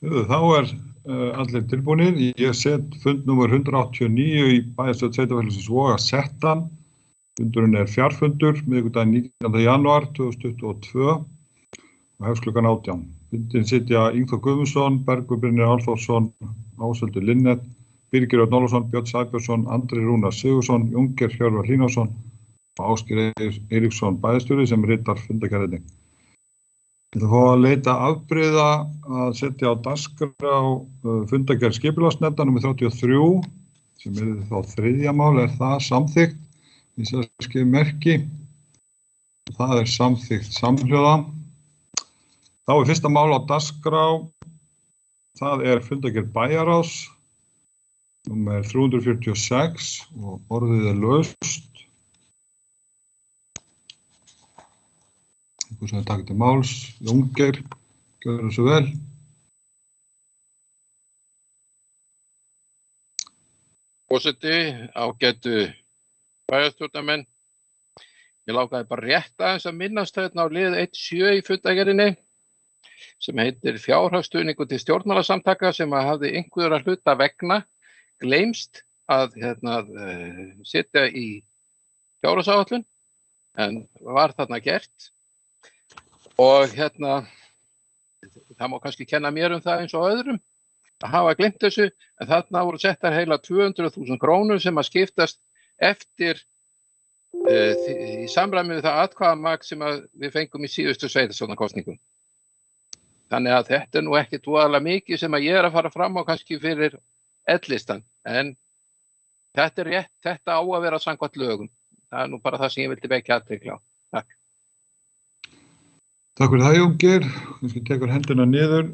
Þá allir tilbúinir. Ég set fund númer 189 í bæjarstjórn sveitarfélagsins Voga settan. Fundurinn fjarfundur, miðvikudaginn 19. janúar 2022 og hefst klukkan 18. Fundinn sitja Ingþór Guðmundsson, Bergur Brynjar Álfþórsson, Ásöldur Linnet, Birgir Örn Ólafsson, Björn Sæbjörnsson, Andri Rúnar Sigurðsson, Jóngeir Hjörvar Hlínarsson og Ásgeir Eiríksson bæjarstjóri sem ritar fundargerðina. Ég ætla að fá að leita afbrigða að setja á dagskrá fundargerð skipulagsnefndar númer 33 sem þá þriðja mál, það samþykkt. Ég sé að skrifa merki. Það samþykkt samhljóða. Þá fyrsta mál á dagskrá. Það fundargerð bæjarráðs númer 346 og orðið laust. Einhver sem takk til máls, Jóngeir, gjörðu svo vel. Forseti, ágætu bæjarstjórnarmenn. Ég langaði bara rétt aðeins að minnast hérna á lið 1.7 í fundargerðinni sem heitir fjárhagsstuðningur til stjórnmálasamtaka sem hafði einhverja hluta vegna gleymst að setja í fjárhagsáætlun en var þarna gert. Og það má kannski kenna mér það eins og öðrum að hafa gleymt þessu, en þarna voru settar heila 200.000 krónur sem að skiptast eftir í samræmi við það atkvæðamagn sem við fengum í síðustu sveitarstjórnarkosningum. Þannig að þetta nú ekki voðalega mikið sem að ég að fara fram á kannski fyrir L-listan, en þetta rétt, þetta á að vera samkvæmt lögum. Það nú bara það sem ég vildi vekja athygli á. Takk. Takk fyrir það, Jóngeir. Kannski tekur hendina niður.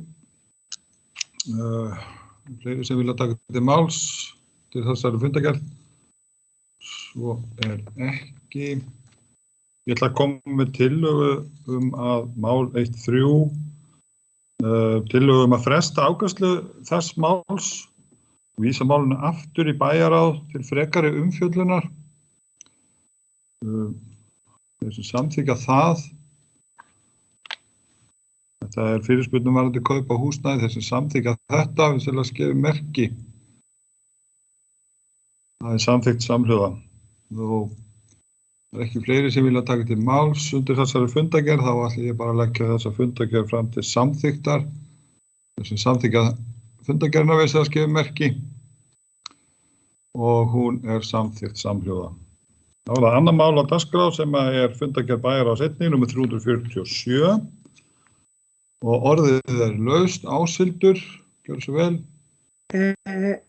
Fleiri sem vilja taka til máls til þessari fundargerð. Svo ekki. Ég ætla að koma með tillögu að mál 1.3. Tillögu að fresta afgreiðslu þess máls og vísa málinu aftur í bæjarráð til frekari umfjöllunar. Þeir sem samþykkja það. Þetta fyrirspurn varðandi kaup á húsnæði, þeir sem samþykkja þetta, við sérlega skrifa merki. Það samþykkt samhljóða. Og ekki fleiri sem vilja taka til máls undir þessari fundargerð, þá ætla ég bara að leggja þessa fundargerð fram til samþykktar. Þeir sem samþykkja fundargerðina við sérlega skrifa merki. Og hún samþykkt samhljóða. Þá það annar mál á dagskrá sem fundargerð bæjarráðs 1, númer 347. Og orðið laust, Áshildur, gjörðu svo vel.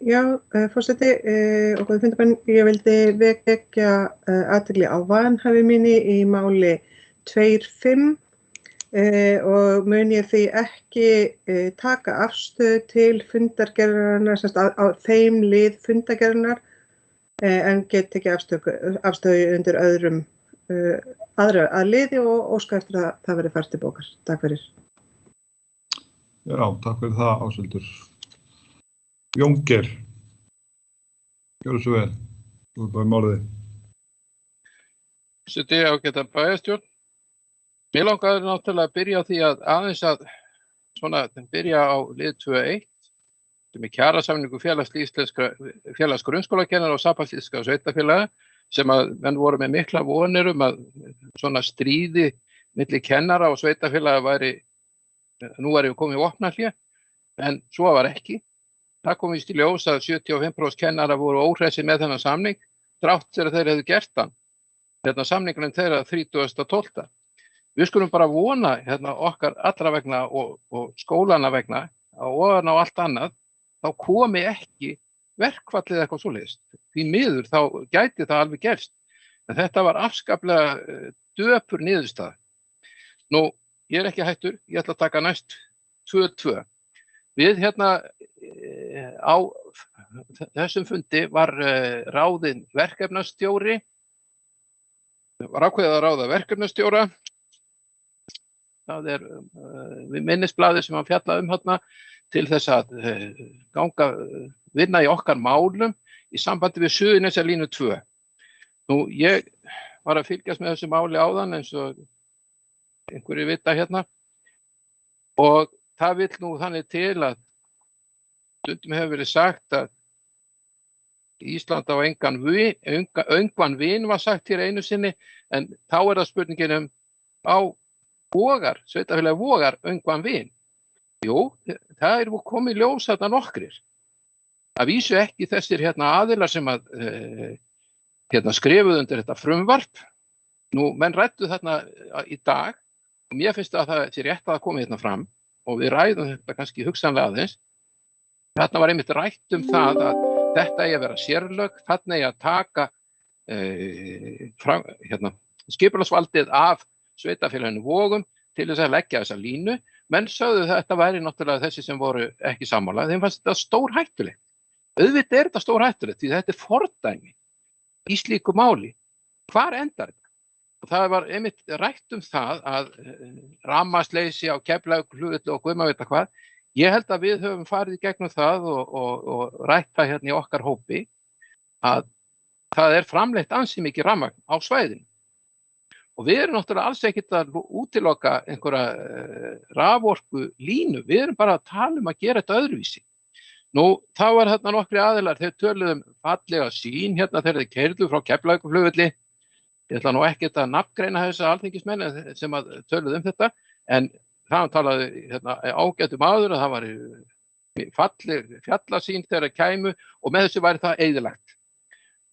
Já, forseti og góðir fundarmenn, ég vildi vekja athygli á vanhæfi minni í máli 2.5 og mun ég því ekki taka afstöðu til fundargerðarinnar, á þeim lið fundargerðarinnar, en get ekki afstöðu undir aðra að liði og óska eftir að það verði fært til bókar. Takk fyrir. Já, takk fyrir það, Áshildur. Jóngeir, gjörðu svo vel. Þú bara málið. Forseti, ágæta bæjarstjórn. Mér langaði náttúrulega að byrja á því að aðeins að byrja á lið 2.1 sem kjarasamningur félags grunnskólakennara og sambands íslenskra sveitarfélaga sem að menn voru með mikla vonir að svona stríði milli kennara og sveitarfélaga nú væri við komið í vopnahlé, en svo var ekki. Það kom víst í ljós að 75% kennara voru óhressir með þennan samning, þrátt þegar þeir hefðu gert hann. Þetta samningurinn þeirra 30.12. Við skulum bara vona okkar allra vegna og skólana vegna og á allt annað, þá komi ekki verkfallið eitthvað svoleiðis. Því miður þá gæti það alveg gerst. En þetta var afskaplega döpur niðurstaða. Nú, ég ekki hættur, ég ætla að taka næst 2.2. Við á þessum fundi var ráðinn verkefnastjóri, var ákveðið að ráða verkefnastjóra. Það við minnisblaðið sem hann fjallaði þarna til þess að vinna í okkar málum í sambandi við Suðurnesjalínu 2. Nú, ég var að fylgjast með þessu máli áðan eins og einhverju vita og það vill nú þannig til að stundum hefur verið sagt að Ísland á öngvan vin var sagt hér einu sinni, en þá það spurningin á Vogar, sveitarfélagi Vogar öngvan vin. Jú, það komið ljós þarna nokkrir. Að vísu ekki þessir aðilar sem að skrifuðu undir þetta frumvarp. Nú, menn ræddu þarna í dag og mér finnst að það sé rétt að koma hérna fram og við ræðum þetta kannski hugsanlega aðeins. Þarna var einmitt rætt það að þetta eigi að vera sérlög, þarna eigi að taka skipulagsvaldið af sveitarfélaginu Vogum til þess að leggja þessa línu. Menn sögðu að þetta væri náttúrulega þessi sem voru ekki sammála. Þeim fannst þetta stórhættulegt. Auðvitað þetta stórhættulegt því þetta fordæmi í slíku máli. Hvar endar þetta? Og það var einmitt rætt það að rafmagnsleysi á Keflavíkurflugvelli og guð má vita hvað. Ég held að við höfum farið í gegnum það og rætt það hérna í okkar hópi að það framleitt ansi mikið rafmagn á svæðinu. Og við erum náttúrulega alls ekkert að útiloka einhverja raforku línu. Við erum bara að tala að gera þetta öðruvísi. Nú, þá var þarna nokkri aðilar, þeir töluðu fallega sýn hérna þegar þeir keyrðu frá Keflavíkurflugvelli. Ég ætla nú ekkert að nafngreina þessa alþingismenn sem að töluðu þetta, en það talaði ágætu maður að það var falleg fjallasýn þegar kæmu og með þessu væri það eyðilagt.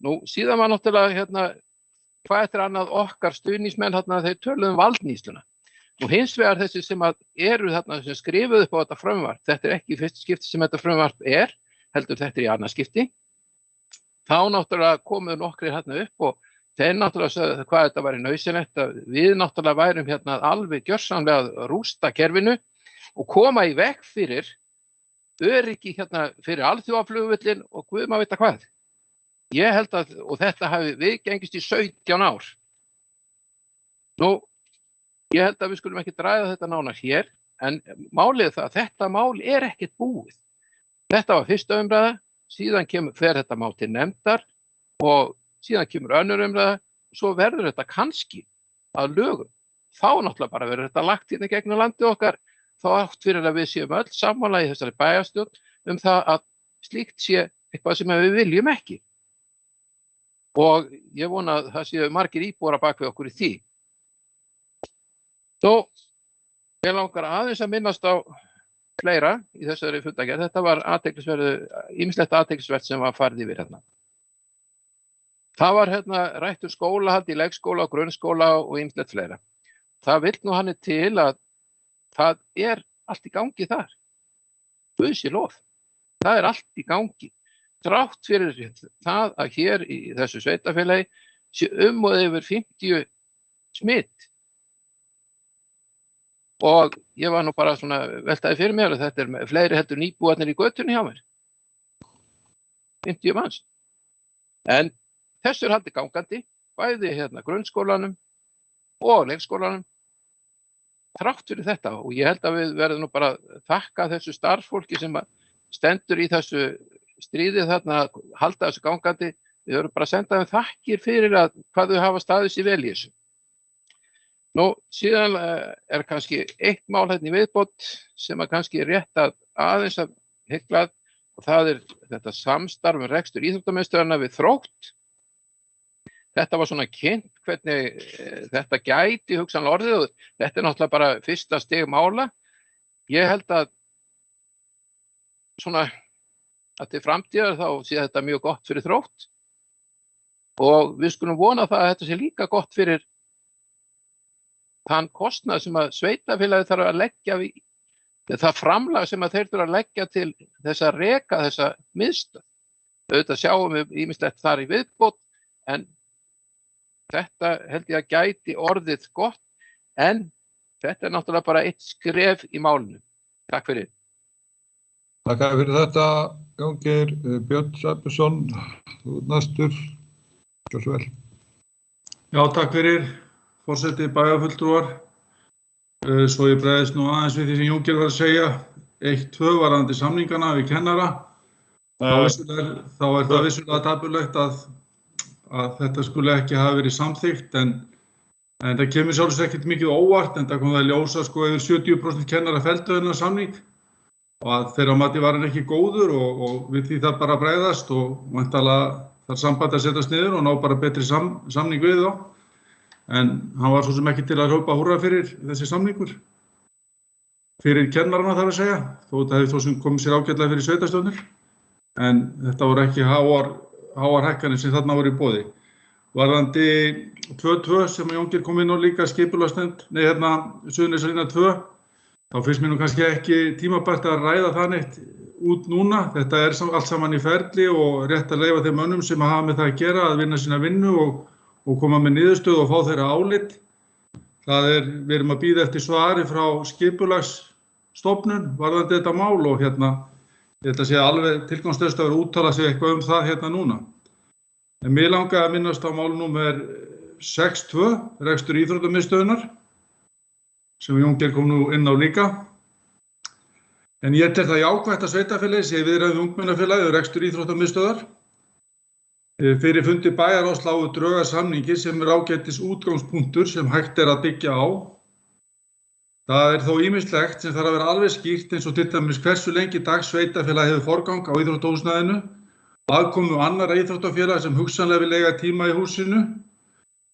Nú, síðan var náttúrulega hvað eftir annað okkar stuðningsmenn þeir töluðu valdníðsluna. Nú hins vegar þessi sem að eru sem skrifuðu upp á þetta frumvarp, þetta ekki fyrst skipti sem þetta frumvarp heldur þetta í annað skipti. Þá náttúrulega komuðu nokkrir upp og þeir náttúrulega sögðu hvað þetta væri nauðsynlegt að við náttúrulega værum alveg gjörsamlega að rústa kerfinu og koma í veg fyrir öryggi fyrir alþjóðaflugvöllin og guð má vita hvað. Ég held að, og þetta hafi viðgengist í 17 ár. Nú, ég held að við skulum ekki ræða þetta nánar hér, en málið það að þetta mál ekkert búið. Þetta var fyrsta umræða, síðan fer þetta mál til nefndar og síðan kemur önnur umræða og svo verður þetta kannski að lögum. Þá náttúrulega bara verður þetta lagt hérna gegnum landið okkar, þá átt fyrir að við séum öll sammála í þessari bæjarstjórn það að slíkt sé eitthvað sem við viljum ekki. Og ég vona að það séu margir íbúar bak við okkur í því. Þó, ég langar aðeins að minnast á fleira í þessari fundagerð. Þetta var ýmislegt athyglisvert sem var farið yfir hérna. Það var rætt skólahald í leikskóla og grunnskóla og ýmislegt fleira. Það vill nú hann til að það allt í gangi þar. Guð sé lof. Það allt í gangi. Þrátt fyrir það að hér í þessu sveitarfélagi sé og yfir 50 smitt. Og ég var nú bara svona veltaði fyrir mér að þetta fleiri heldur nýbúarnir í götunni hjá mér. 50 manns. En þessu haldið gangandi, bæði grunnskólanum og leikskólanum. Þrátt fyrir þetta og ég held að við verðum nú bara að þakka þessu starfsfólki sem stendur í þessu stríðið að halda þessu gangandi. Við verðum bara að senda þeim þakkir fyrir hvað þau hafa staðið sér vel í þessu. Nú, síðan kannski eitt mál í viðbót sem kannski rétt aðeins að hygla og það þetta samstarf rekstur íþróttamiðstöðvanna við Þrótt. Þetta var svona kynnt hvernig þetta gæti hugsanlega orðið og þetta náttúrulega bara fyrsta stig mála. Ég held að svona að til framtíðar þá sé þetta mjög gott fyrir Þrótt og við skulum vona það að þetta sé líka gott fyrir þann kostnað sem að sveitarfélagið þarf að leggja það framlag sem að þeir þurfa að leggja til þess að reka þessa miðstöð. Auðvitað sjáum við ýmislegt þar í viðbót en þetta held ég að gæti orðið gott en þetta náttúrulega bara eitt skref í málinu. Takk fyrir. Takk fyrir þetta, Jóngeir. Björn Sæbjörnsson, þú næstur. Gjörðu svo vel. Já, takk fyrir, forseti bæjarfulltrúar. Svo ég bregðist nú aðeins við því sem Jóngeir var að segja. 1-2 varðandi samningana við kennara. Þá það vissulega dapurlegt að þetta skulle ekki hafa verið samþykkt en það kemur sjálfsagt ekkert mikið óvart en það kom það ljósa yfir 70% kennara felldu þennan samning. og að þeirra mati var hann ekki góður og við því það bara bregðast og væntanlega þar sambandi að setjast niður og ná bara betri samning við þá. En hann var svo sem ekki til að hrópa húrra fyrir þessi samningur. Fyrir kennarana þarf að segja, þó þetta hefði þó sem komið sér ágætlega fyrir sveitarstjórnir. En þetta voru ekki háar hækkanir sem þarna voru í boði. Varðandi 2.2 sem Jóngeir kom inn á líka skipulagsnefnd, Suðurnesjalína 2, þá finnst mér nú kannski ekki tímabært að ræða það neitt út núna. Þetta allt saman í ferli og rétt að leyfa þeim mönnum sem hafa með það að gera að vinna sína vinnu og koma með niðurstöðu og fá þeirra álit. Við erum að bíða eftir svari frá skipulagsstofnun varðandi þetta mál og þetta sé alveg tilgangslaust að vera úttala sig eitthvað það núna. En mér langaði að minnast á mál númer 6.2, rekstur íþróttamiðstöðunar, sem Jóngeir kom nú inn á líka. En ég tel það jákvætt að sveitarfélagið sé viðræðu ungmennafélagið og rekstur íþróttamiðstöðvar. Fyrir fundi bæjarráðs lágu drög að samningi sem ágætis útgangspunktur sem hægt að byggja á. Það þó ýmislegt sem þarf að vera alveg skýrt eins og til dæmis hversu lengi dags sveitarfélagið hefur forgang á íþróttahúsnæðinu, aðkomu annarra íþróttafélaga sem hugsanlega vil eiga tíma í húsinu.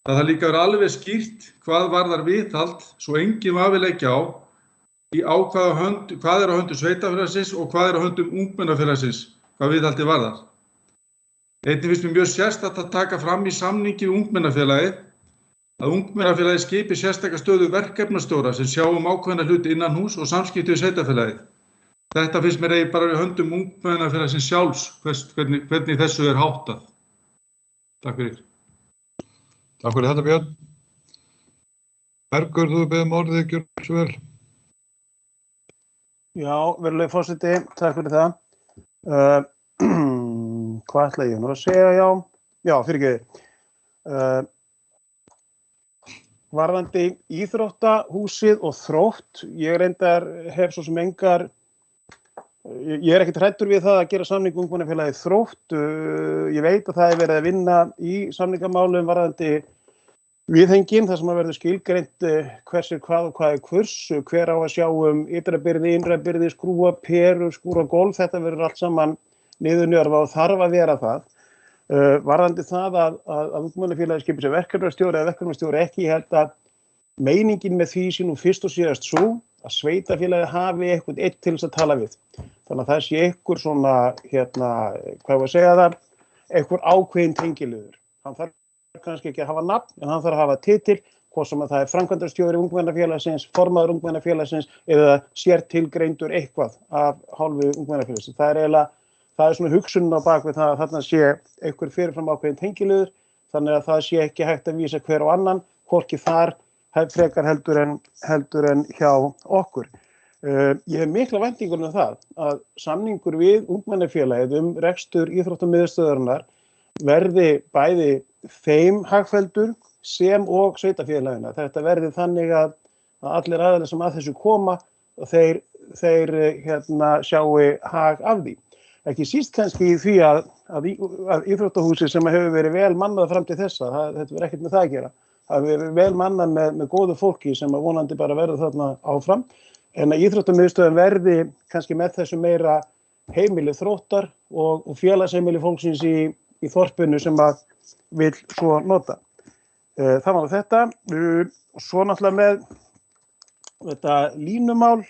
Það þarf líka að vera alveg skýrt hvað varðar viðhald svo enginn vafi leggja á hvað á höndum sveitarfélagsins og hvað á höndum ungmennafélagsins, hvað viðhaldi varðar. Einnig finnst mér mjög sérstakt að taka fram í samningi við ungmennafélagið að ungmennafélagið skipi sérstaka stöðu verkefnastjóra sem sjá ákveðna hluti innan hús og samskipti við sveitarfélagið. Þetta finnst mér bara við höndum ungmennafélagsins sjálfs hvernig þessu háttað. Takk fyrir. Takk fyrir þetta, Björn. Bergur, þú beðum orðið, gjörðu svo vel. Já, virðulegi forseti, takk fyrir það. Hvað ætla ég nú að segja, já? Já, fyrirgeðu. Varðandi íþróttahúsið og Þrótt, ég reyndar hef svo sem engar, ég ekkert hræddur við það að gera samning ungmennafélagið Þrótt. Ég veit að það verið að vinna í samningamálum varðandi viðhengin, þar sem að verður skilgreint hvers hvað og hvað hvers, hver á að sjá ytra byrði, innra byrði, skrúa perur, skúra golf, þetta verður allt saman niðurnjörfa og þarf að vera það. Varðandi það að ungmennafélagið skipi sér verkefnastjóri eða verkefnastjóri ekki, ég held að meiningin með því sé nú fyrst og síðast svo að sveitarfélagið hafi eitthvað eitt til þess að tala við. Þannig að það sé einhver svona, hvað var að segja það, einhver ákveðin tengiliður. Hann þarf kannski ekki að hafa nafn, en hann þarf að hafa titil, hvort sem að það framkvæmdastjóri ungmennafélagsins, formaður ungmennafélagsins eða sértilgreindur eitthvað af hálfu ungmennafélagsins. Það svona hugsunin á bak við það að þarna sé einhver fyrirfram ákveðin tengiliður, þannig að það sé ekki hægt að vísa hver á annan, hvorki þar frekar heldur en hjá okkur. Ég hef mikla væntingur það að samningur við ungmennafélagið rekstur íþróttamiðstöðvarinnar verði bæði þeim hagfelldur sem og sveitarfélagina. Þetta verði þannig að allir aðilar sem að þessu koma og þeir sjái hag af því. Ekki síst kannski í því að íþróttahúsið sem hefur verið vel mannað fram til þessa, þetta verður ekkert með það að gera. Það hefur verið vel mannað með góðu fólki sem vonandi bara verður þarna áfram. En að íþróttamiðstöðin verði kannski með þessu meira heimili Þróttar og félagsheimili fólksins í þorpinu sem að vil svo nota. Það var þetta. Svo náttúrulega með þetta línumál.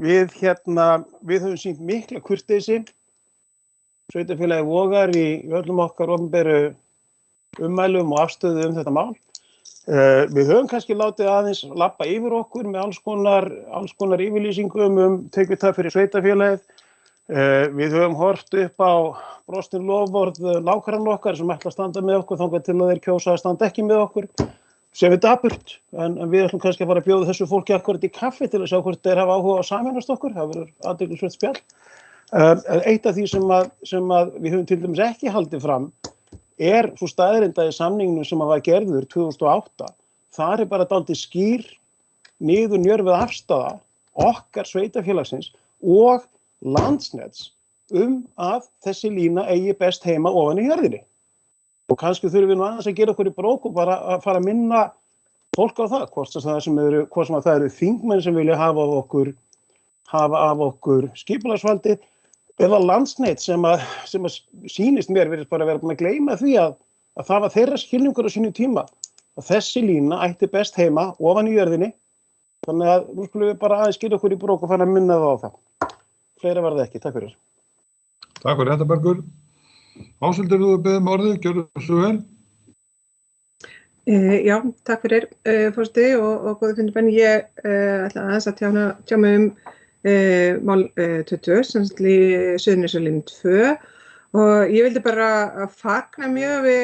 Við höfum sýnt mikla kurteisi. Sveitarfélagið Vogar í öllum okkar opinberu ummælum og afstöðu þetta mál. Við höfum kannski látið aðeins labba yfir okkur með alls konar yfirlýsingum tekjutap fyrir sveitarfélagið. Við höfum hort upp á brostin loforð nágranna okkar sem ætla að standa með okkur þangað til að þeir kjósa að standa ekki með okkur. Sem er dapurt, en við ætlum kannski að fara að bjóða þessu fólki akkúrat í kaffi til að sjá hvort þeir hafa áhuga á að sameinast okkur. Það verður athyglisvert spjall. Eitt af því sem við höfum til dæmis ekki haldið fram svo staðreynda í samningnum sem var gerður 2008. Þar bara dálítið skýr niðurnjörfuð afstaða okkar sveitarfélagsins og Landsnets að þessi lína eigi best heima ofan í jörðinni. Og kannski þurfum við nú aðeins að gera okkur í brók og bara að fara að minna fólk á það, hvort sem það eru þingmenn sem vilja hafa okkur hafa af okkur skipulagsvaldið eða Landsnet sem að sýnist mér virðist bara vera búin að gleyma því að það var þeirra skilningur á sínum tíma að þessi lína ætti best heima ofan í jörðinni. Þannig að nú skulum við bara aðeins skilja okkur í brók og fara að minna það á það. Fleira var það ekki. Takk fyrir. Takk fyrir þetta, Bergur. Ásveldur, þú beðum orðið, gjörðu svo vel. Já, takk fyrir, forseti og góði fundarmenn. Ég ætla aðeins að tjá mig mál 20, sem Suðurnesjalínu 2 og ég vildi bara fagna mjög við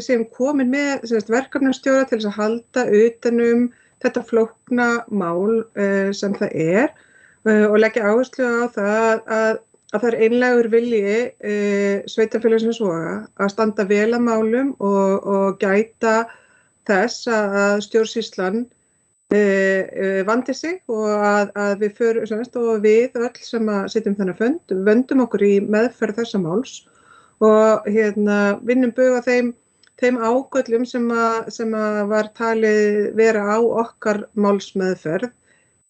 sem komin með verkefnastjóra til þess að halda utanum þetta flókna mál sem það og leggja áherslu á það að það einlægur vilji sveitarfélagsins Voga að standa vel að málum og gæta þess að stjórnsýslan vandi sig og að við förum og við öll sem að sitjum þennan fund vöndum okkur í meðferð þessa máls og vinnum bug á þeim ágöllum sem að var talið vera á okkar málsmeðferð.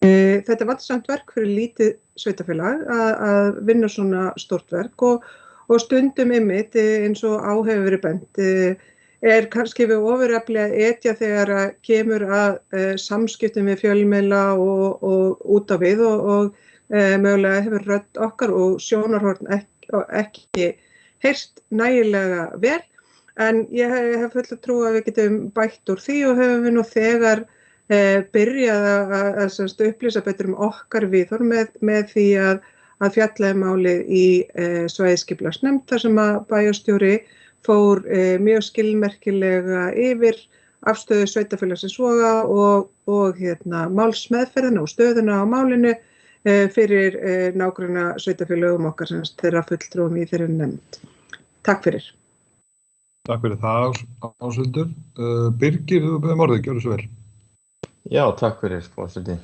Þetta var samt verk fyrir lítið sveitafélag að vinna svona stórt verk og stundum einmitt eins og á hefur verið bent kannski við ofurefli að etja þegar að kemur að samskiptum við fjölmiðla og út á við og mögulega hefur rödd okkar og sjónarhorn ekki heyrst nægilega vel. En ég hef full að trúa að við getum bætt úr því og höfum við nú þegar byrjað að upplýsa betur okkar viðhorf með því að fjalla málið í svæðisskipulagsnefnd þar sem að bæjarstjóri fór mjög skilmerkilega yfir afstöðu sveitarfélagsins Voga og málsmeðferðina og stöðuna á málinu fyrir nágranna sveitarfélögum okkar sem þeirra fulltrúum í þeirri nefnd. Takk fyrir. Takk fyrir það, Ásveldur. Birgir, þú beðum orðið, gjörðu svo vel. Já, takk fyrir, forseti.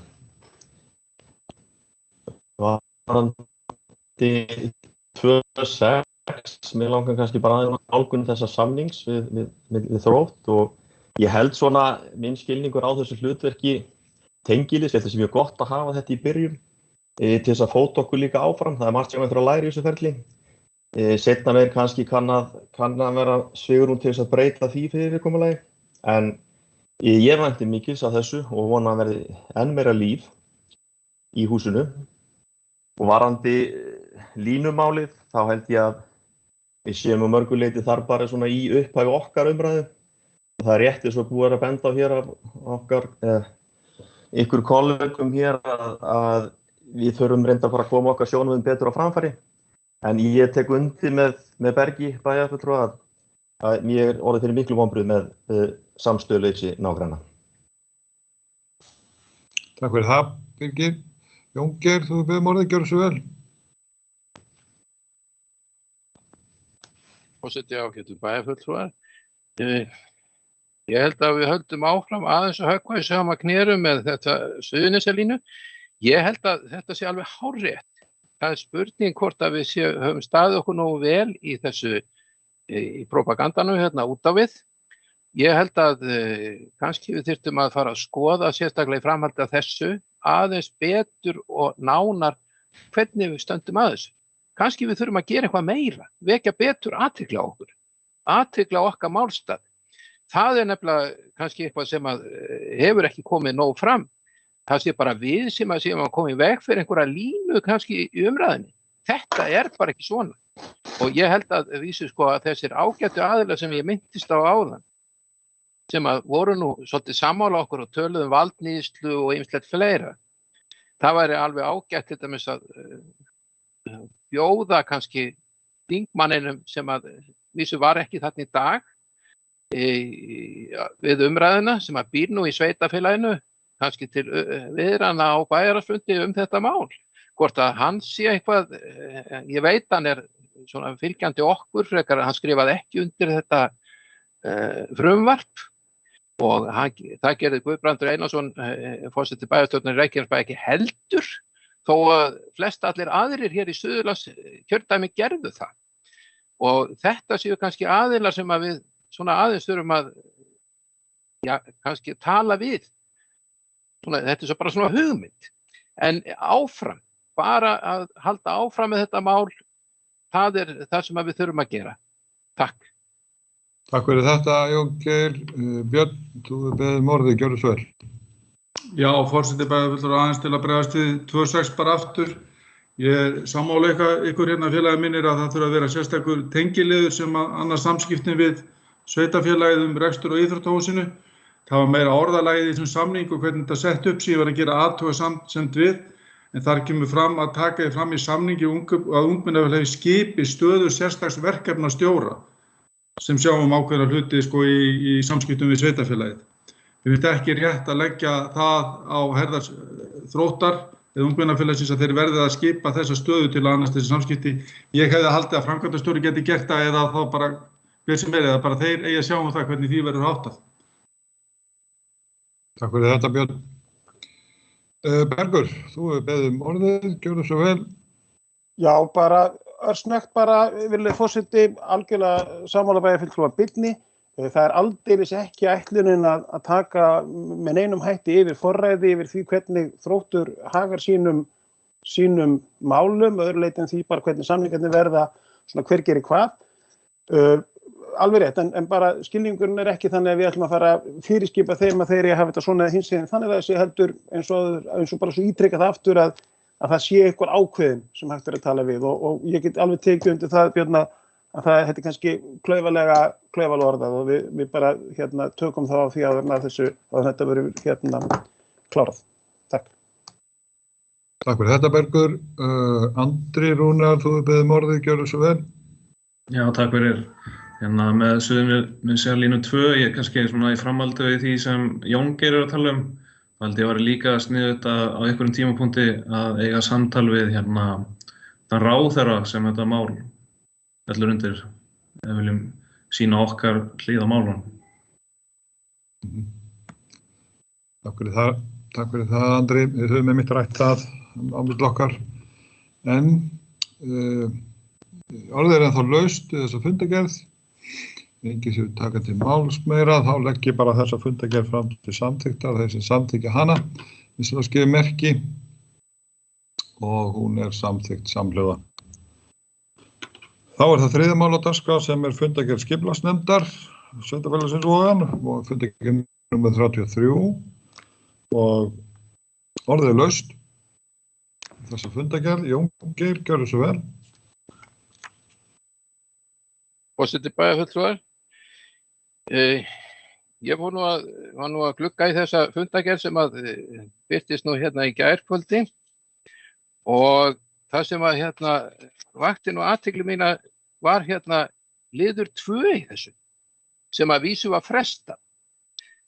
Varðandi 2.6, mér langar kannski bara aðeins nálgun þessa samnings við Þrótt og ég held svona minn skilningur á þessu hlutverki tengilis, þetta sé mjög gott að hafa þetta í byrjun til þess að fóta okkur líka áfram, það margt sem við þurfum að læra í þessu ferli. Seinna meir kannski kann að vera svigrúm til þess að breyta því fyrir viðkomulagi, en ég vænti mikils af þessu og vona að verði enn meira líf í húsinu. Og varðandi línumálið, þá held ég að við séum mörgu leyti þar bara svona í upphæfi okkar umræðu. Það rétt eins og búið að benda á hér af okkar ykkur kollegum hér að við þurfum reynda bara að koma okkar sjónarmiðum betur á framfæri. En ég tek undir með Bergi bæjarfulltrúa að mér orðið fyrir miklu vonbrigði með samstöðuleysi nágranna. Takk fyrir það, Birgir. Jóngeir, þú beðum orðið, gjörðu svo vel. Forseti ágætu bæjarfulltrúar. Ég held að við höldum áfram aðeins að höggva í sama knéru með þetta Suðurnesjalínu. Ég held að þetta sé alveg hárrétt. Það spurning hvort að við höfum staðið okkur nógu vel í þessu í propagandanum út á við. Ég held að kannski við þyrftum að fara að skoða sérstaklega í framhaldi af þessu aðeins betur og nánar hvernig við stöndum að þessu. Kannski við þurfum að gera eitthvað meira, vekja betur athygli á okkur, athygli á okkar málstað. Það nefnilega kannski eitthvað sem að hefur ekki komið nóg fram. Það sé bara við sem að koma í veg fyrir einhverja línu kannski í umræðinni. Þetta bara ekki svona. Og ég held að vísu að þessir ágætu aðilar sem ég minntist á áðan, sem að voru nú svolítið sammála okkur og töluðum valdníðslu og ýmislegt fleira. Það væri alveg ágætt til dæmis að bjóða kannski þingmanninum sem að vísu var ekki þarna í dag við umræðina sem að býr nú í sveitafélaginu kannski til viðræðna á bæjarráðsfundi þetta mál. Hvort að hann sé eitthvað, ég veit hann svona fylgjandi okkur, frekar hann skrifaði ekki undir þetta frumvarp og það gerði Guðbrandur Einarsson, forseti bæjarstjórnar í Reykjanesbæ ekki heldur, þó að flest allir aðrir hér í Suðurlandskjördæmi gerðu það. Og þetta séu kannski aðilar sem að við svona aðeins þurfum að kannski tala við. Þetta svo bara svona hugmynd. En áfram, bara að halda áfram með þetta mál, það það sem við þurfum að gera. Takk. Takk fyrir þetta, Jón Geir. Björn, þú beðið orðið, gjörðu svo vel. Já, forseti bæjarfulltrúar aðeins til að bregðast við 2.6 bara aftur. Ég sammála ykkur hérna félagi mínir að það þurfa að vera sérstakur tengiliður sem að annars samskiptin við sveitarfélagið rekstur og íþróttahúsinu. Það var meira orðalagið í þessum samning og hvernig þetta sett upp sem ég var að gera athugasemd við. En þar kemur fram að taka því fram í samningi að ungmennafélagið skipi stöðu sérstaks verkefnastjóra sem sjáum ákveðna hluti í samskiptum við sveitarfélagið. Við finnst ekki rétt að leggja það á herðar Þróttar eða ungmennafélagsins að þeir verði að skipa þessa stöðu til að annast þessi samskipti. Ég hefði haldið að framkvæmdastjóri geti gert það eða þá bara hver sem eða bara þeir eigi að sjá það hvernig því verður háttað. Takk fyrir þetta, Björn. Bergur, þú beðið orðið, gjörðu svo vel. Já, bara örsnöggt bara, virðulegi forseti, algjörlega sammála bæjarfulltrúar Birni. Það aldeilis ekki ætlunin að taka með neinum hætti yfir forræði yfir því hvernig Þróttur hagar sínum málum, öðru leyti en því bara hvernig samningarnir verða svona hver gerir hvað. Alveg rétt, en bara skilningurinn ekki þannig að við ætlum að fara að fyrirskipa þeim að þeir hafa þetta svona eða hins veginn. Þannig að þessi heldur eins og bara svo ítrekka það aftur að það sé eitthvað ákveðin sem hægt að tala við og ég get alveg tekið undir það, Björn, að þetta kannski klaufalega orðað og við bara tökum þá á því að þetta verður klárað. Takk. Takk fyrir þetta, Bergur. Andri Rúnar, þú beðið orðið, gjörðu svo vel. Já, takk fyrir. Með Suðurnesjalínu 2, ég kannski svona í framhaldi við því sem Jón Geir að tala þá held ég að vera líka sniðugt á einhverjum tímapunkti að eiga samtal við þann ráðherra sem þetta mál fellur undir, ef við viljum sýna okkar hlið á málunum. Takk fyrir það, Andri. Við höfum einmitt rætt það á milli okkar. En orðið ennþá laust við þessa fundargerð. Enginn séu taka til máls meira, þá legg ég bara þessa fundargerð fram til samþykktar, þeir sem samþykkja hana, við sem að skrifa merki og hún samþykkt samhljóða. Þá það þriðja mál á dagskrá sem fundargerð skipulagsnefndar, sveitarfélagsins Vogan og fundargerð nr. 33 og orðið laust. Þessa fundargerð, Jón Geir, gjörðu svo vel. Forseti bæjarfulltrúar. Ég var nú að glugga í þessa fundargerð sem birtist nú hérna í gærkvöldi og það sem vakti nú athygli mína var liður 2 í þessu sem að vísu var frestað.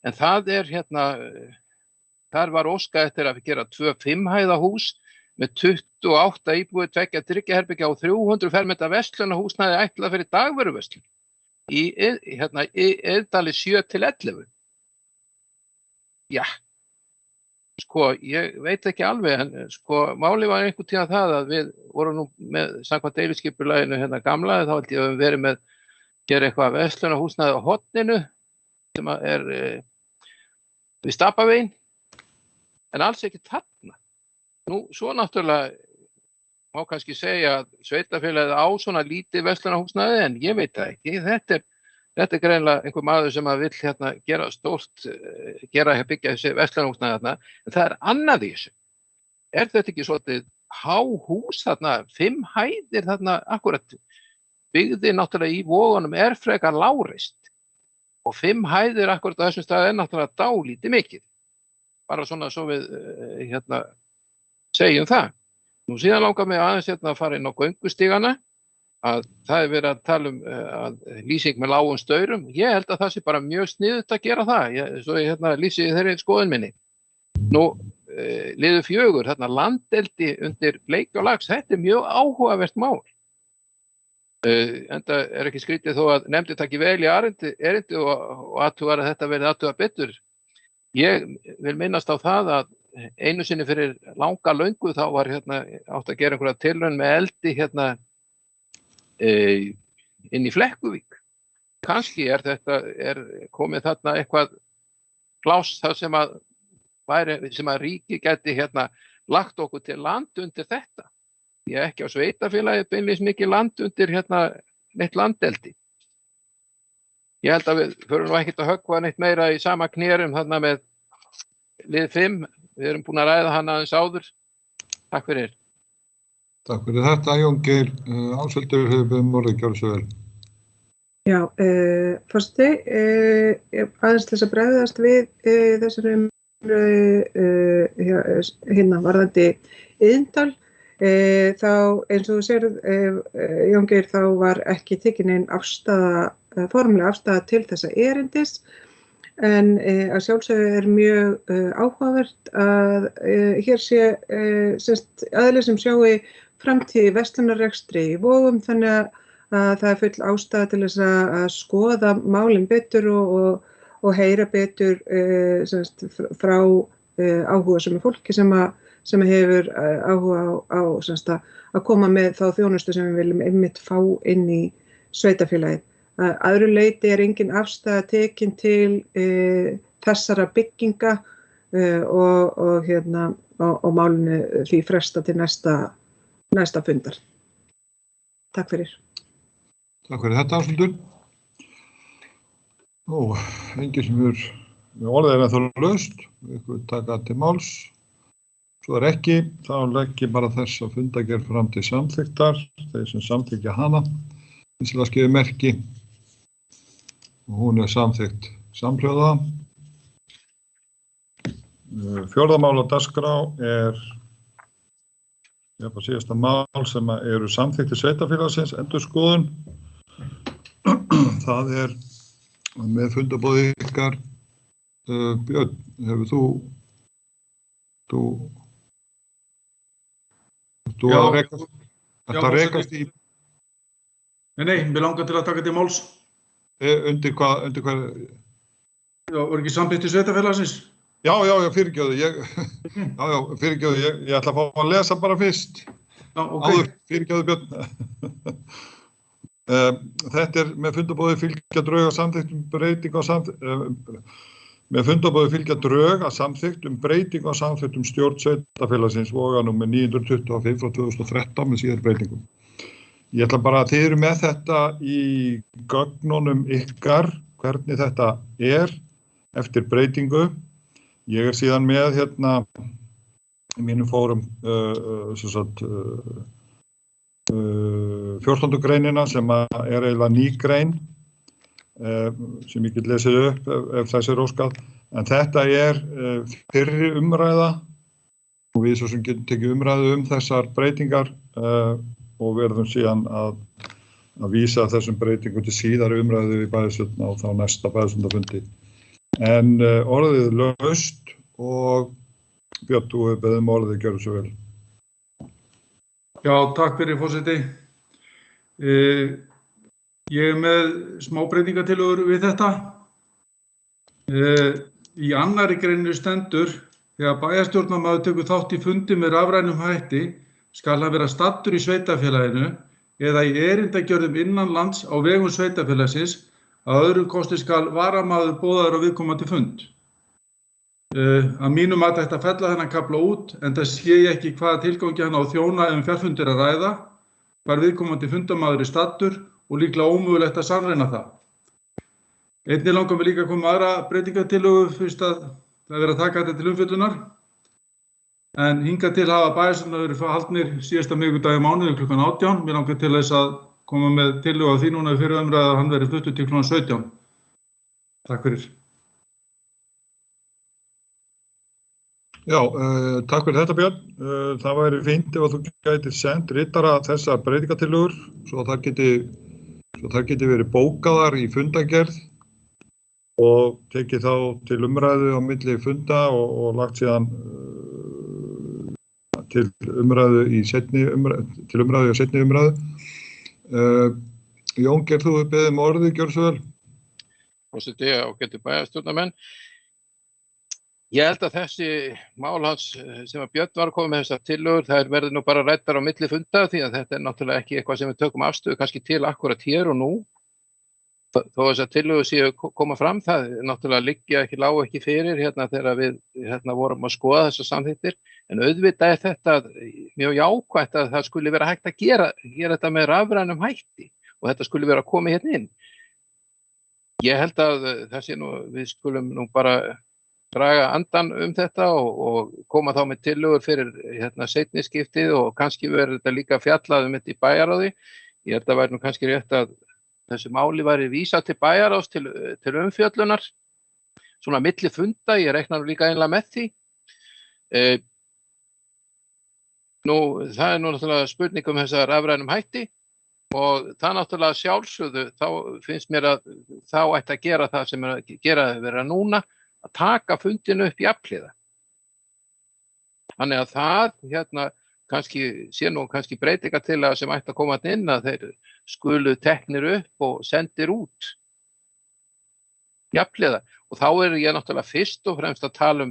En það þar var óskað eftir að gera 2 5 hæða hús með 28 íbúi, 2 þriggjaherbergja og 300 fermetra verslunarhúsnæði ætlað fyrir dagvöruverslun í Eiðdali 7-11. Já, ég veit ekki alveg, en máli var einhvern tíma það að við vorum nú með samkvæmt deiliskipulaginu gamla, þá held ég að við verið með gera eitthvað verslunarhúsnæði á horninu sem við Stapaveginn, en alls ekki þarna. Nú, svo náttúrulega má kannski segja að sveitarfélagið á svona lítið verslunarhúsnæði, en ég veit það ekki. Þetta greinilega einhver maður sem vill gera stórt, byggja þessi verslunarhúsnæði þarna, en það annað í þessu. Þetta ekki svolítið há hús þarna, 5 hæðir þarna akkurat? Byggðin náttúrulega í Vogunum frekar lágreist og 5 hæðir akkurat á þessum staði náttúrulega dálítið mikið. Bara svona svo við segjum það. Nú síðan langar mig aðeins að fara inn á göngustígana, að það verið að tala að lýsing með lágum staurum. Ég held að það sé bara mjög sniðugt að gera það, svo ég lýsi þeirri skoðun minni. Nú, liður 4, landeldi undir bleik og lax, þetta mjög áhugavert mál. Enda ekki skrítið þó að nefndi taki vel í erindi og athugar að þetta verið athuga betur. Ég vil minnast á það að einu sinni fyrir langa löngu þá var átt að gera einhverja tilraun með eldi inn í Flekkuvík. Kannski komið þarna eitthvað pláss þar sem að ríki gæti lagt okkur til land undir þetta. Ég ekki á sveitafélagi beinlínis mikið land undir neitt landeldi. Ég held að við förum nú ekkert að höggva neitt meira í sama knérum þarna með lið 5. Við erum búin að ræða hann aðeins áður. Takk fyrir. Takk fyrir þetta, Jón Geir. Ásveldur hefur beðið orðið, gjörðu svo vel. Já, forseti, aðeins til þess að bregðast við þessari varðandi Iðndal, þá eins og þú sérð, Jón Geir, þá var ekki tekin einn formlega afstaða til þessa erindis, en að sjálfsögðu mjög áhugavert að hér sé aðili sem sjái framtíð í verslunarrekstri í Vogum, þannig að það full ástæða til þess að skoða málin betur og heyra betur frá áhugasömu fólki sem hefur áhuga á að koma með þá þjónustu sem við viljum einmitt fá inn í sveitafélagið. Að öðru leyti engin afstaða tekin til þessara bygginga og málinu því fresta til næsta fundar. Takk fyrir. Takk fyrir þetta, Ásveldur. Enginn sem orðið þá laust, ykkur taka til máls. Svo ekki, þá legg ég bara þessa fundargerð fram til samþykktar, þeir sem samþykkja hana, þess skrifa merki og hún samþykkt samhljóða. Fjórða mál á dagskrá síðasta mál sem eru samþykktir sveitafélagsins endurskoðun. Það með fundarboði ykkar. Björn, hefur þú að rekast í? Nei, mér langar til að taka til máls. Undir hvað? Já, var ekki samþykkt sveitafélagsins? Já, fyrirgefðu. Fyrirgefðu, ég ætla að fá að lesa bara fyrst. Já, ok. Áður, fyrirgefðu, Björn. Þetta með fundarboði fylgja drög að samþykkt breyting á með fundarboði fylgja drög að samþykkt breyting á samþykkt stjórn sveitafélagsins Voga númer 925 frá 2013 með síðar breytingum. Ég ætla bara að þið eru með þetta í gögnunum ykkar, hvernig þetta eftir breytingu. Ég síðan með í mínum fórum 14. greinina sem eiginlega ný grein sem ég get lesið upp ef þessi óskað. En þetta fyrri umræða og við svo sem getum tekið umræðu þessar breytingar og verðum síðan að vísa þessum breytingum til síðari umræðu í bæjarstjórn og þá næsta bæjarstjórnarfundi. En orðið laust og Björn, þú hefur beðið orðið, gjörðu svo vel. Já, takk fyrir forseti. Ég með smá breytingatillögur við þetta. Í annarri greinu stendur, þegar bæjarstjórnarmaður tekur þátt í fundi með rafrænum hætti, skal hann vera staddur í sveitafélaginu eða í erindagjörðum innan lands á vegum sveitafélagsins, að öðrum kosti skal varamaður boðaður á viðkomandi fund. Að mínum að þetta fella þennan kafla út, en það sé ég ekki hvaða tilgangi hann á þjóna fjarfundir að ræða, hvar viðkomandi fundamaður staddur og líklega ómögulegt að sannreyna það. Einnig langar mig líka að koma aðra breytingatillögu fyrst að það verið að taka þetta til umfjöllunar. En hingað til hafa bæjarstjórnar verið haldnir síðasta miðvikudag í mánuði klukkan 18. Mér langar til þess að koma með tillögu á því núna fyrir umræðu að hann verið fluttur til klukkan 17. Takk fyrir. Já, takk fyrir þetta, Björn. Það væri fínt ef þú gætir sent ritara þessar breytingatillögur svo þær geti verið bókaðar í fundagerð og tekið þá til umræðu á milli funda og lagt síðan til umræðu í seinni umræðu. Jón, þú beðið orðið, gjörðu svo vel. Forseti og getur bæjarstjórnarmenn. Ég held að þessi mál hans sem að Björn var að koma með þessar tillögur, þær verður nú bara ræddar á milli funda því að þetta náttúrulega ekki eitthvað sem við tökum afstöðu kannski til akkurat hér og nú. Þó þess að tillögur séu koma fram, það náttúrulega lágu ekki fyrir þegar við vorum að skoða þessar samþykktir, en auðvitað þetta mjög jákvætt að það skuli vera hægt að gera þetta með rafrænum hætti og þetta skuli vera að koma hérna inn. Ég held að það sé við skulum bara draga andan þetta og koma þá með tillögur fyrir seinni skiptið og kannski verður þetta líka fjallað þetta í bæjarráði. Ég held að væri kannski rétt að þessu máli væri vísað til bæjarráðs til umfjöllunar, svona milli funda, ég reikna líka einlega með því. Það náttúrulega spurning þessa rafrænum hætti og það náttúrulega sjálfsögðu, þá finnst mér að þá ætti að gera það sem að vera núna, að taka fundinu upp jafnhliða. Þannig að það kannski breytingartillaga sem ætti að koma inn að þeir skulu teknir upp og sendir út jafnhliða. Og þá ég náttúrulega fyrst og fremst að tala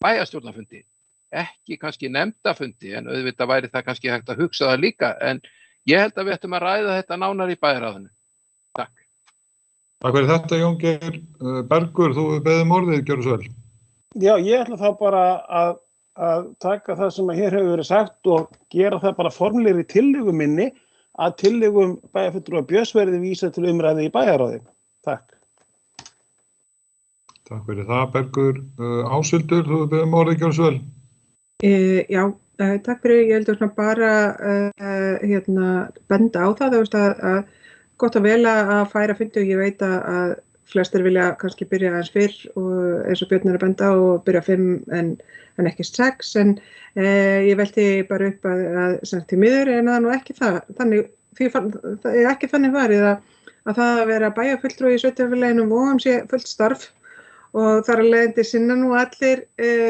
bæjarstjórnarfundi, ekki kannski nefndafundi, en auðvitað væri það kannski hægt að hugsa það líka, en ég held að við ættum að ræða þetta nánar í bæjarráðinu. Takk. Takk fyrir þetta, Jón Geir. Bergur, þú beðið orðið, gjörðu svo vel. Já, ég ætla þá bara að taka það sem hér hefur verið sagt og gera það bara formlegri tillögu minni að tillögum bæjarfulltrúa Björns verði vísað til umræðu í bæjarráði. Takk. Takk fyrir það, Bergur. Áshildur, þú beðið orðið, gjörðu svo vel. Já, takk fyrir. Ég heldur bara benda á það, að gott og vel að færa fundi og ég veit að flestir vilja kannski byrja aðeins fyrr og eins og Björn að benda og byrja 5 en ekki 6, en ég velti bara upp að til miður en það ekki það. Það ekki þannig varið að það að vera bæjarfulltrúi í sveitarfélaginu Vogum sé fullt starf og þar að leiðandi sinna allir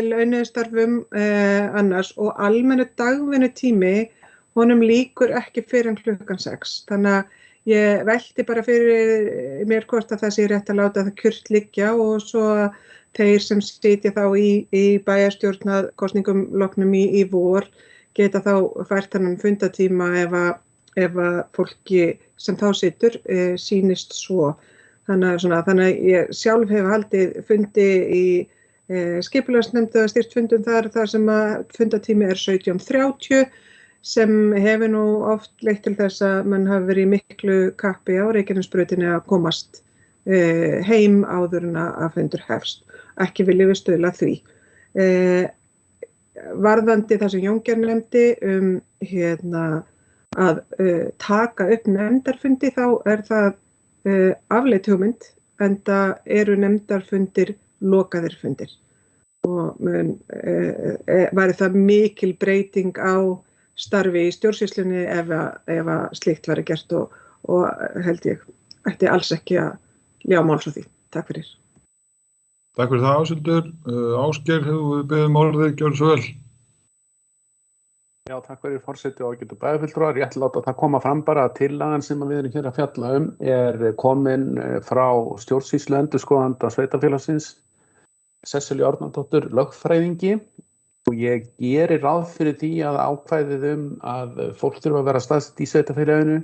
launuðu starfum annars og almennu dagvinnutími honum lýkur ekki fyrr en klukkan 6. Þannig að ég velti bara fyrir mér hvort að það sé rétt að láta það kyrrt liggja og svo þeir sem sitja þá í bæjarstjórnarkosningum loknum í vor geta þá fært þennan fundatíma ef að fólki sem þá situr sýnist svo. Þannig að ég sjálf hef haldið fundi í skipulagsnefnd eða stýrt fundum þar sem að fundatími 17:30 sem hefur nú oft leitt til þess að mann hafi verið í miklu kappi á Reykjanesbrautinni að komast heim áður en að fundur hefst. Ekki viljum við stuðla því. Varðandi það sem Jón Geir nefndi að taka upp nefndarfundi þá það afleitt hugmynd, enda eru nefndarfundir lokaðir fundir. Og væri það mikil breyting á starfi í stjórnsýslunni ef að slíkt væri gert og held ég ætti alls ekki að ljá máls á því. Takk fyrir. Takk fyrir það, Áshildur. Ásgeir, þú beðið orðið, gjörðu svo vel. Já, takk fyrir forseti og ágætu bæjarfulltrúar. Ég ætla að láta það koma fram bara að tillagan sem við erum hér að fjalla komin frá stjórnsýslu endurskoðanda sveitarfélagsins, Sesselju Árnadóttur, lögfræðingi. Og ég geri ráð fyrir því að ákvæðið að fólk þurfa að vera staðsett í sveitarfélaginu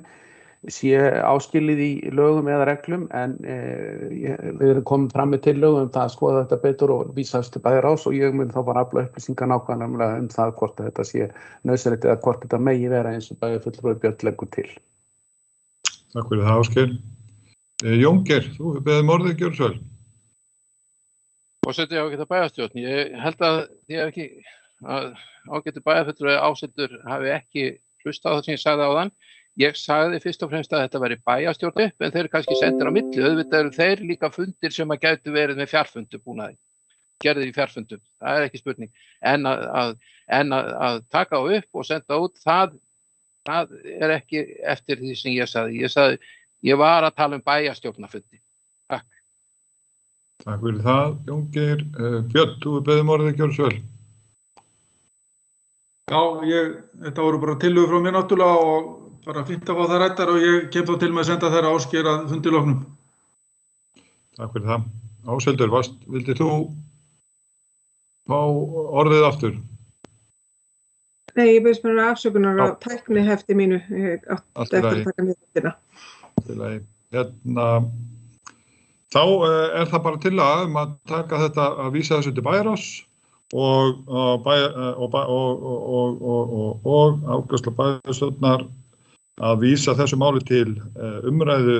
sé áskilið í lögum eða reglum, en við erum komin fram með tillögum það að skoða þetta betur og vísa þessu til bæjarráðs og ég mun þá bara afla upplýsingar nákvæmlega það hvort þetta sé nauðsynlegt eða hvort þetta megi vera eins og bæjarfulltrúi Björn leggur til. Takk fyrir það, Ásgeir. Jón Geir, þú beðið orðið, gjörðu svo vel. Forseti ágæta bæjarstjórn, ég held að ágætu bæjarfulltrúi Áshildur hafi ekki hlustað á það sem ég sagði áðan. Ég sagði fyrst og fremst að þetta væri bæjarstjórn upp, en þeir kannski sendir á milli. Auðvitað eru þeir líka fundir sem að gætu verið með fjarfundu búnaði, gerðir í fjarfundum, það ekki spurning. En að taka á upp og senda út, það ekki eftir því sem ég sagði. Ég var að tala bæjarstjórnarfundi. Takk. Takk fyrir það, Jón Geir. Björn, þú beðið orðið, gjörðu svo vel. Já, þetta voru bara tillögur frá mér náttúrulega og bara fínt að fá það rættar og ég kem þá til með að senda þær Ásgeir að fundi loknum. Takk fyrir það. Áshildur, vildir þú fá orðið aftur? Nei, ég byrðist mér afsökunar á tæknihefti mínu. Ég átti eftir að taka mér þetta. Þá það bara tillaga að taka þetta, að vísa þessu til bæjarráðs og afgreiðslu bæjarstjórnar að vísa þessu máli til umræðu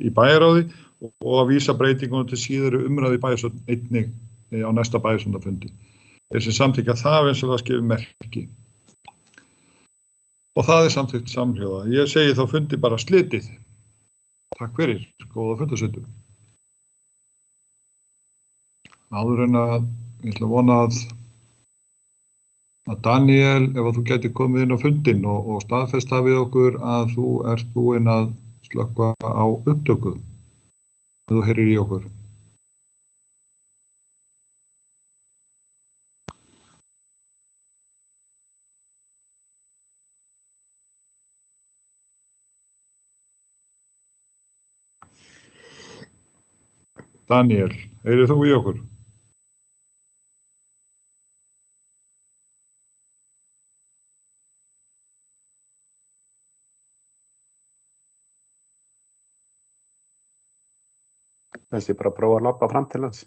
í bæjarráði og að vísa breytingunum til síðari umræðu í bæjarstjórn einnig á næsta bæjarstjórnarfundi. Þeir sem samþykkja það vinsamlega skrifa merki. Og það samþykkt samhljóða. Ég segi þá fundi bara slitið. Takk fyrir, góða fundarsetu. Áður en að ég ætla að vona að Daniel, ef að þú gæti komið inn á fundinn og staðfest það við okkur að þú ert búinn að slökkva á upptöku. Ef þú heyrir í okkur. Daniel, heyrir þú í okkur? Þessi bara að prófa að labba fram til hans.